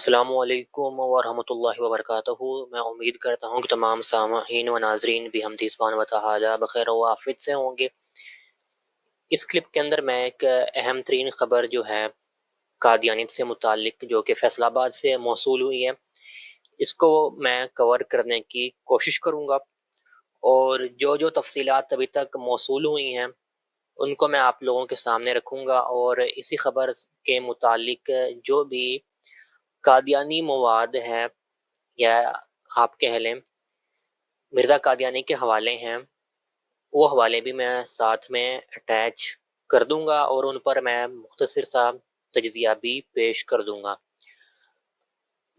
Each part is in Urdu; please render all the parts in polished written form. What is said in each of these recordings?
السلام علیکم ورحمۃ اللہ وبرکاتہ۔ میں امید کرتا ہوں کہ تمام سامعین و ناظرین بھی حمد سبحانہ و تعالی بخیر و عافیت سے ہوں گے۔ اس کلپ کے اندر میں ایک اہم ترین خبر جو ہے قادیانیت سے متعلق جو کہ فیصل آباد سے موصول ہوئی ہے، اس کو میں کور کرنے کی کوشش کروں گا، اور جو تفصیلات ابھی تک موصول ہوئی ہیں ان کو میں آپ لوگوں کے سامنے رکھوں گا، اور اسی خبر کے متعلق جو بھی قادیانی مواد ہے یا آپ کہہ لیں مرزا قادیانی کے حوالے ہیں، وہ حوالے بھی میں ساتھ میں اٹیچ کر دوں گا، اور ان پر میں مختصر سا تجزیہ بھی پیش کر دوں گا۔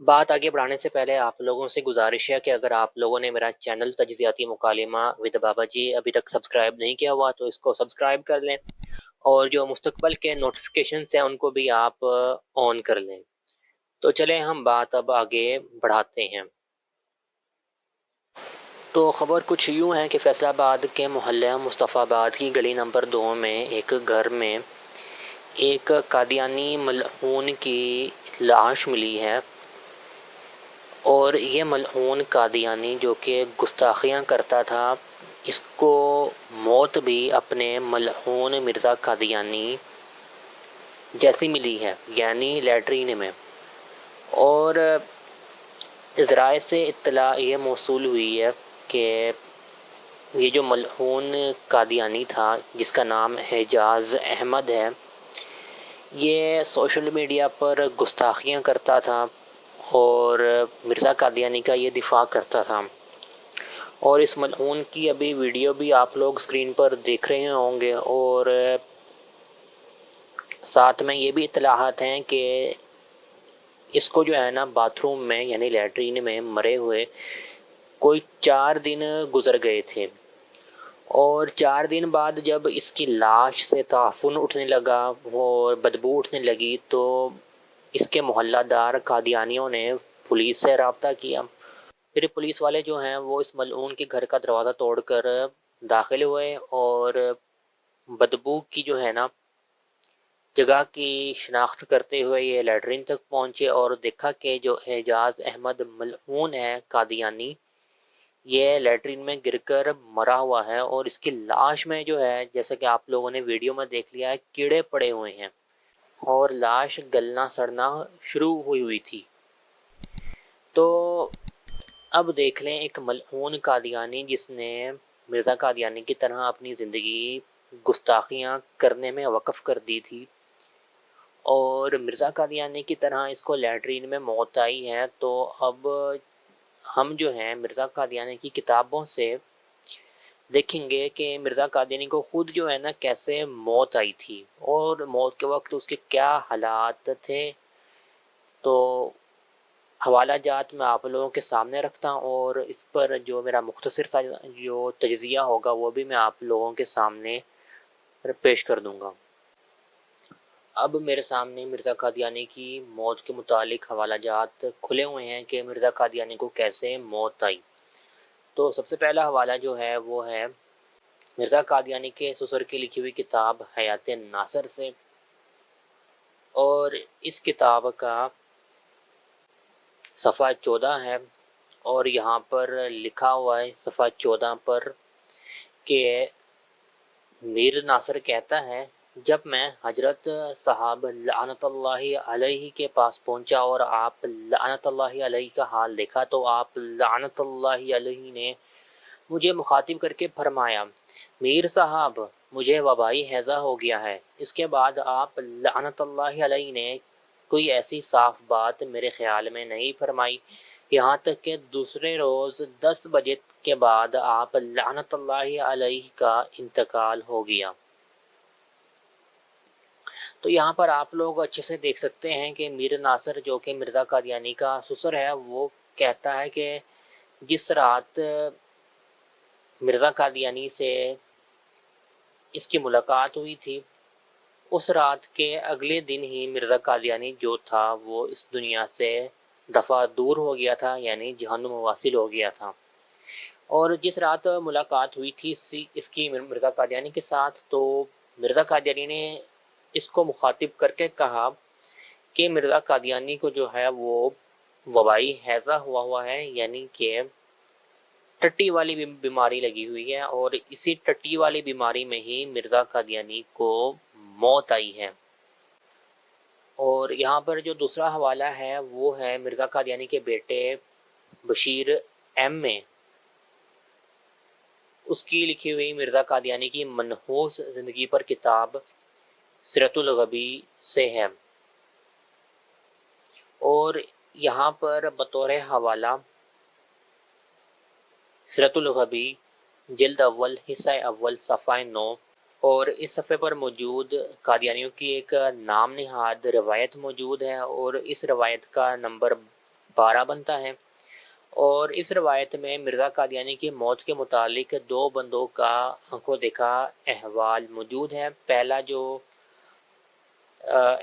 بات آگے بڑھانے سے پہلے آپ لوگوں سے گزارش ہے کہ اگر آپ لوگوں نے میرا چینل تجزیاتی مکالمہ ود بابا جی ابھی تک سبسکرائب نہیں کیا ہوا تو اس کو سبسکرائب کر لیں، اور جو مستقبل کے نوٹیفیکیشنز ہیں ان کو بھی آپ آن کر لیں۔ تو چلیں ہم بات اب آگے بڑھاتے ہیں۔ تو خبر کچھ یوں ہے کہ فیصل آباد کے محلہ مصطفیٰ آباد کی گلی نمبر 2 میں ایک گھر میں ایک قادیانی ملعون کی لاش ملی ہے، اور یہ ملعون قادیانی جو کہ گستاخیاں کرتا تھا، اس کو موت بھی اپنے ملعون مرزا قادیانی جیسی ملی ہے، یعنی لیٹرین میں۔ اور ذرائع سے اطلاع یہ موصول ہوئی ہے کہ یہ جو ملعون قادیانی تھا جس کا نام حجاز احمد ہے، یہ سوشل میڈیا پر گستاخیاں کرتا تھا اور مرزا قادیانی کا یہ دفاع کرتا تھا، اور اس ملعون کی ابھی ویڈیو بھی آپ لوگ اسکرین پر دیکھ رہے ہوں گے، اور ساتھ میں یہ بھی اطلاعات ہیں کہ اس کو جو ہے نا باتھ روم میں یعنی لیٹرین میں مرے ہوئے کوئی 4 دن گزر گئے تھے، اور 4 دن بعد جب اس کی لاش سے تعفن اٹھنے لگا اور بدبو اٹھنے لگی تو اس کے محلہ دار قادیانیوں نے پولیس سے رابطہ کیا۔ پھر پولیس والے جو ہیں وہ اس ملعون کے گھر کا دروازہ توڑ کر داخل ہوئے، اور بدبو کی جو ہے نا جگہ کی شناخت کرتے ہوئے یہ لیٹرین تک پہنچے، اور دیکھا کہ جو اعجاز احمد ملعون ہے قادیانی، یہ لیٹرین میں گر کر مرا ہوا ہے، اور اس کی لاش میں جو ہے جیسا کہ آپ لوگوں نے ویڈیو میں دیکھ لیا ہے کیڑے پڑے ہوئے ہیں، اور لاش گلنا سڑنا شروع ہوئی تھی۔ تو اب دیکھ لیں ایک ملعون قادیانی جس نے مرزا قادیانی کی طرح اپنی زندگی گستاخیاں کرنے میں وقف کر دی تھی، اور مرزا قادیانی کی طرح اس کو لیٹرین میں موت آئی ہے، تو اب ہم جو ہیں مرزا قادیانی کی کتابوں سے دیکھیں گے کہ مرزا قادیانی کو خود جو ہے نا کیسے موت آئی تھی، اور موت کے وقت اس کے کیا حالات تھے۔ تو حوالہ جات میں آپ لوگوں کے سامنے رکھتا ہوں، اور اس پر جو میرا مختصر سا جو تجزیہ ہوگا وہ بھی میں آپ لوگوں کے سامنے پیش کر دوں گا۔ اب میرے سامنے مرزا قادیانی کی موت کے متعلق حوالہ جات کھلے ہوئے ہیں کہ مرزا قادیانی کو کیسے موت آئی۔ تو سب سے پہلا حوالہ جو ہے وہ ہے مرزا قادیانی کے سسر کی لکھی ہوئی کتاب حیات ناصر سے، اور اس کتاب کا صفحہ 14 ہے، اور یہاں پر لکھا ہوا ہے صفحہ 14 پر کہ میر ناصر کہتا ہے، جب میں حضرت صاحب لعنت اللہ علیہ کے پاس پہنچا اور آپ لعنت اللہ علیہ کا حال دیکھا تو آپ لعنت اللہ علیہ نے مجھے مخاطب کر کے فرمایا، میر صاحب مجھے وبائی ہیضہ ہو گیا ہے۔ اس کے بعد آپ لعنت اللہ علیہ نے کوئی ایسی صاف بات میرے خیال میں نہیں فرمائی، یہاں تک کہ دوسرے روز 10 بجے کے بعد آپ لعنت اللہ علیہ کا انتقال ہو گیا۔ تو یہاں پر آپ لوگ اچھے سے دیکھ سکتے ہیں کہ میر ناصر جو کہ مرزا قادیانی کا سسر ہے وہ کہتا ہے کہ جس رات مرزا قادیانی سے اس کی ملاقات ہوئی تھی، اس رات کے اگلے دن ہی مرزا قادیانی جو تھا وہ اس دنیا سے دفع دور ہو گیا تھا، یعنی جہنم واصل ہو گیا تھا۔ اور جس رات ملاقات ہوئی تھی اس کی مرزا قادیانی کے ساتھ، تو مرزا قادیانی نے اس کو مخاطب کر کے کہا کہ مرزا قادیانی کو جو ہے وہ وبائی ہیضہ ہوا ہے، یعنی کہ ٹٹی والی بیماری لگی ہوئی ہے، اور اسی ٹٹی والی بیماری میں ہی مرزا قادیانی کو موت آئی ہے۔ اور یہاں پر جو دوسرا حوالہ ہے وہ ہے مرزا قادیانی کے بیٹے بشیر ایم میں، اس کی لکھی ہوئی مرزا قادیانی کی منحوس زندگی پر کتاب سیرت الغبی سے ہے، اور یہاں پر بطور حوالہ سیرت الغبی جلد اول حصہ اول صفحہ 9، اور اس صفحے پر موجود قادیانیوں کی ایک نام نہاد روایت موجود ہے، اور اس روایت کا نمبر 12 بنتا ہے۔ اور اس روایت میں مرزا قادیانی کی موت کے متعلق دو بندوں کا آنکھوں دیکھا احوال موجود ہے۔ پہلا جو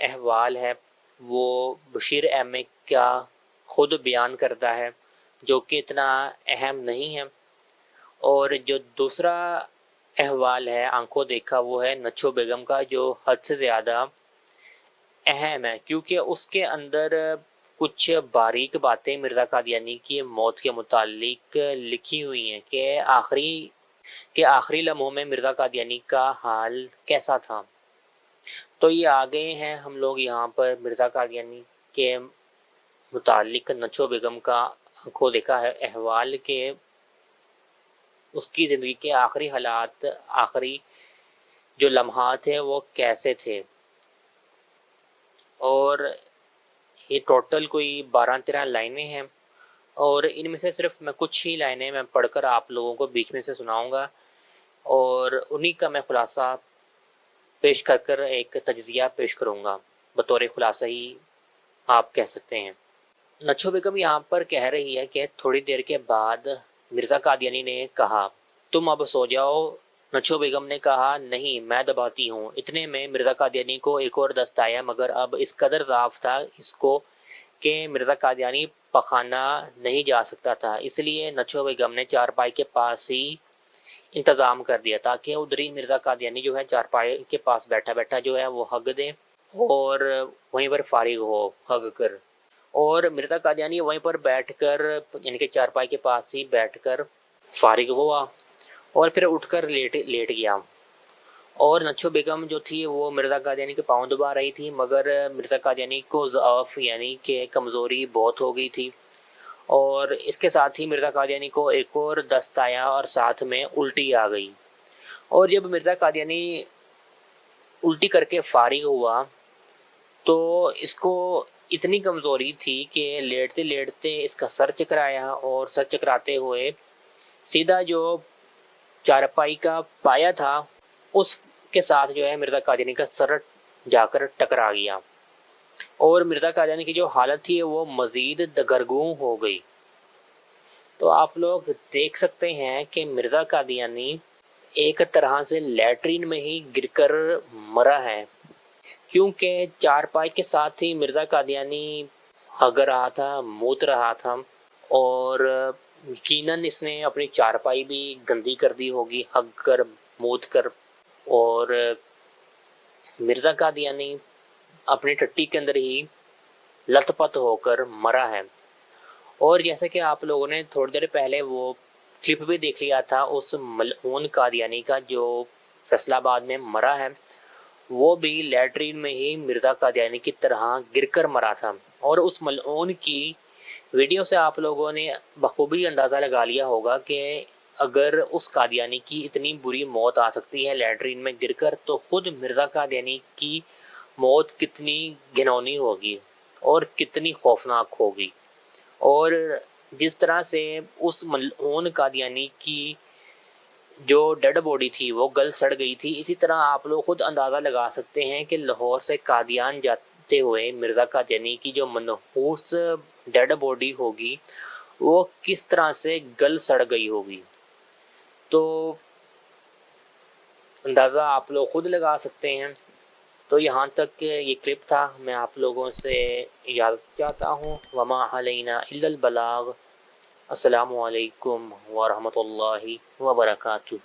احوال ہے وہ بشیر احمد کا خود بیان کرتا ہے، جو کہ اتنا اہم نہیں ہے، اور جو دوسرا احوال ہے آنکھوں دیکھا وہ ہے نچو بیگم کا، جو حد سے زیادہ اہم ہے، کیونکہ اس کے اندر کچھ باریک باتیں مرزا قادیانی کی موت کے متعلق لکھی ہوئی ہیں کہ آخری لمحوں میں مرزا قادیانی کا حال کیسا تھا۔ تو یہ آگے ہیں ہم لوگ یہاں پر مرزا قادیانی کے متعلق نچو بیگم کا آنکھوں دیکھا ہے احوال کے اس کی زندگی کے آخری حالات، آخری جو لمحات ہیں وہ کیسے تھے، اور یہ ٹوٹل کوئی 12-13 لائنیں ہیں، اور ان میں سے صرف میں کچھ ہی لائنیں میں پڑھ کر آپ لوگوں کو بیچ میں سے سناؤں گا، اور انہی کا میں خلاصہ پیش کر کر ایک تجزیہ پیش کروں گا، بطور خلاصہ ہی آپ کہہ سکتے ہیں۔ نچو بیگم یہاں پر کہہ رہی ہے کہ تھوڑی دیر کے بعد مرزا قادیانی نے کہا تم اب سو جاؤ۔ نچو بیگم نے کہا نہیں میں دباتی ہوں۔ اتنے میں مرزا قادیانی کو ایک اور دست آیا، مگر اب اس قدر ضعف تھا اس کو کہ مرزا قادیانی پخانہ نہیں جا سکتا تھا، اس لیے نچو بیگم نے چارپائی کے پاس ہی انتظام کر دیا تاکہ ادھری مرزا قادیانی جو ہے چارپائی کے پاس بیٹھا بیٹھا جو ہے وہ حگ دے اور وہیں پر فارغ ہو حگ کر، اور مرزا قادیانی وہیں پر بیٹھ کر یعنی کہ چارپائی کے پاس ہی بیٹھ کر فارغ ہوا اور پھر اٹھ کر لیٹ گیا، اور نچو بیگم جو تھی وہ مرزا قادیانی کے پاؤں دبا رہی تھی، مگر مرزا قادیانی کو ضعف یعنی کہ کمزوری بہت ہو گئی تھی، اور اس کے ساتھ ہی مرزا قادیانی کو ایک اور دست آیا اور ساتھ میں الٹی آ گئی، اور جب مرزا قادیانی الٹی کر کے فارغ ہوا تو اس کو اتنی کمزوری تھی کہ لیٹتے لیٹتے اس کا سر چکرایا، اور سر چکراتے ہوئے سیدھا جو چارپائی کا پایا تھا اس کے ساتھ جو ہے مرزا قادیانی کا سر جا کر ٹکرا گیا، اور مرزا قادیانی کی جو حالت تھی وہ مزید دگرگوں ہو گئی۔ تو آپ لوگ دیکھ سکتے ہیں کہ مرزا قادیانی ایک طرح سے لیٹرین میں ہی گر کر مرا ہے، کیونکہ چارپائی کے ساتھ ہی مرزا قادیانی ہگ رہا تھا، موت رہا تھا، اور یقیناً اس نے اپنی چارپائی بھی گندی کر دی ہوگی ہگ کر موت کر، اور مرزا قادیانی اپنی ٹٹی کے اندر ہی لت پت ہو کر مرا ہے۔ اور جیسے کہ آپ لوگوں نے تھوڑی دیر پہلے وہ کلپ بھی دیکھ لیا تھا اس ملعون قادیانی کا جو فیصل آباد میں مرا ہے، وہ بھی لیٹرین میں ہی مرزا قادیانی کی طرح گر کر مرا تھا، اور اس ملعون کی ویڈیو سے آپ لوگوں نے بخوبی اندازہ لگا لیا ہوگا کہ اگر اس قادیانی کی اتنی بری موت آ سکتی ہے لیٹرین میں گر کر، تو خود مرزا قادیانی کی موت کتنی گھنونی ہوگی اور کتنی خوفناک ہوگی، اور جس طرح سے اس ملعون قادیانی کی جو ڈیڈ باڈی تھی وہ گل سڑ گئی تھی، اسی طرح آپ لوگ خود اندازہ لگا سکتے ہیں کہ لاہور سے قادیان جاتے ہوئے مرزا قادیانی کی جو منحوس ڈیڈ باڈی ہوگی وہ کس طرح سے گل سڑ گئی ہوگی۔ تو اندازہ آپ لوگ خود لگا سکتے ہیں۔ تو یہاں تک یہ کلپ تھا، میں آپ لوگوں سے اجازت چاہتا ہوں۔ وما علینا الا البلاغ۔ السلام علیکم ورحمۃ اللہ وبرکاتہ۔